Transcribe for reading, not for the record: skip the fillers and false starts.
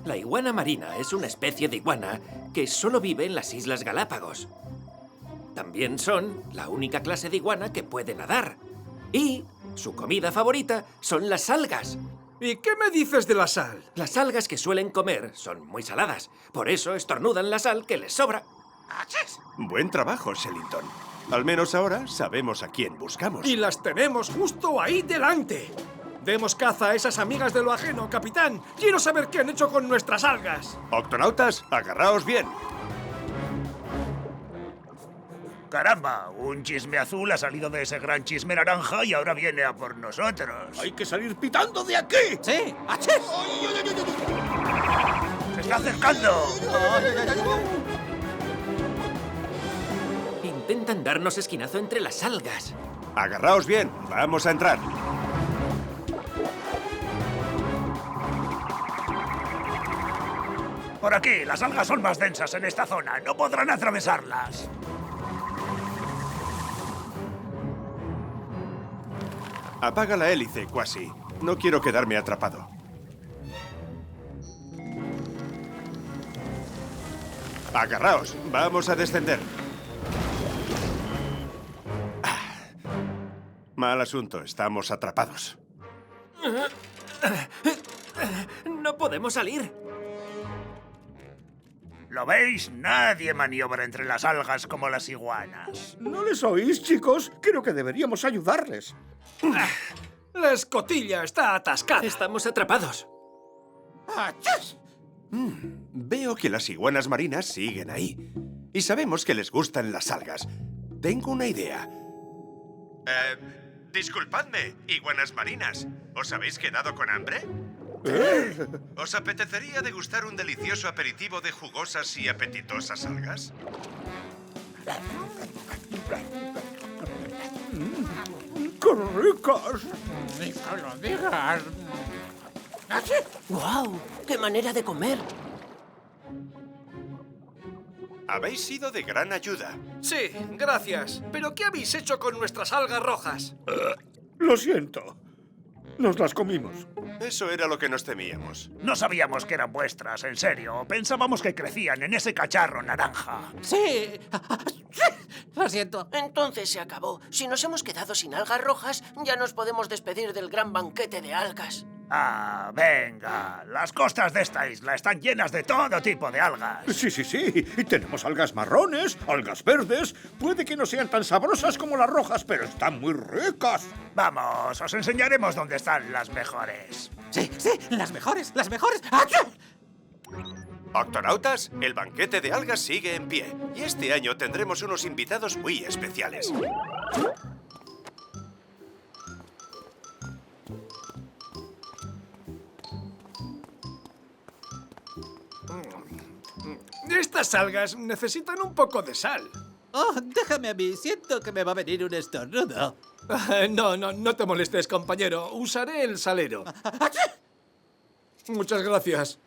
La iguana marina es una especie de iguana que solo vive en las Islas Galápagos. También son la única clase de iguana que puede nadar. Y su comida favorita son las algas. ¿Y qué me dices de la sal? Las algas que suelen comer son muy saladas. Por eso estornudan la sal que les sobra. Buen trabajo, Shellington. Al menos ahora sabemos a quién buscamos. Y las tenemos justo ahí delante. Demos caza a esas amigas de lo ajeno, capitán. Quiero saber qué han hecho con nuestras algas. Octonautas, agarraos bien. ¡Caramba! Un chisme azul ha salido de ese gran chisme naranja y ahora viene a por nosotros. ¡Hay que salir pitando de aquí! ¡Sí! ¡Achis! ¡Se está acercando! Intentan darnos esquinazo entre las algas. Agarraos bien, vamos a entrar. Por aquí, las algas son más densas en esta zona. No podrán atravesarlas. Apaga la hélice, Quasi. No quiero quedarme atrapado. Agarraos, vamos a descender. Mal asunto, estamos atrapados. No podemos salir. ¿Lo veis? Nadie maniobra entre las algas como las iguanas. ¿No les oís, chicos? Creo que deberíamos ayudarles. La escotilla está atascada. Estamos atrapados. ¡Achis! Veo que las iguanas marinas siguen ahí. Y sabemos que les gustan las algas. Tengo una idea. Disculpadme, iguanas marinas. ¿Os habéis quedado con hambre? ¿Os apetecería degustar un delicioso aperitivo de jugosas y apetitosas algas? ¡Qué ricas! ¡Ni que lo digas! ¡Achis! ¡Guau! ¡Qué manera de comer! Habéis sido de gran ayuda. Sí, gracias. ¿Pero qué habéis hecho con nuestras algas rojas? Lo siento. Nos las comimos. Eso era lo que nos temíamos. No sabíamos que eran vuestras, en serio. Pensábamos que crecían en ese cacharro naranja. ¡Sí! Lo siento. Entonces se acabó. Si nos hemos quedado sin algas rojas, ya nos podemos despedir del gran banquete de algas. Ah, venga. Las costas de esta isla están llenas de todo tipo de algas. Sí, sí, sí. Y tenemos algas marrones, algas verdes. Puede que no sean tan sabrosas como las rojas, pero están muy ricas. Vamos, os enseñaremos dónde están las mejores. ¡Sí, sí! ¡Las mejores! ¡Las mejores! ¡Achis! Octonautas, el banquete de algas sigue en pie. Y este año tendremos unos invitados muy especiales. Estas algas necesitan un poco de sal. ¡Oh, déjame a mí! Siento que me va a venir un estornudo. No te molestes, compañero. Usaré el salero. ¡Achis! Muchas gracias.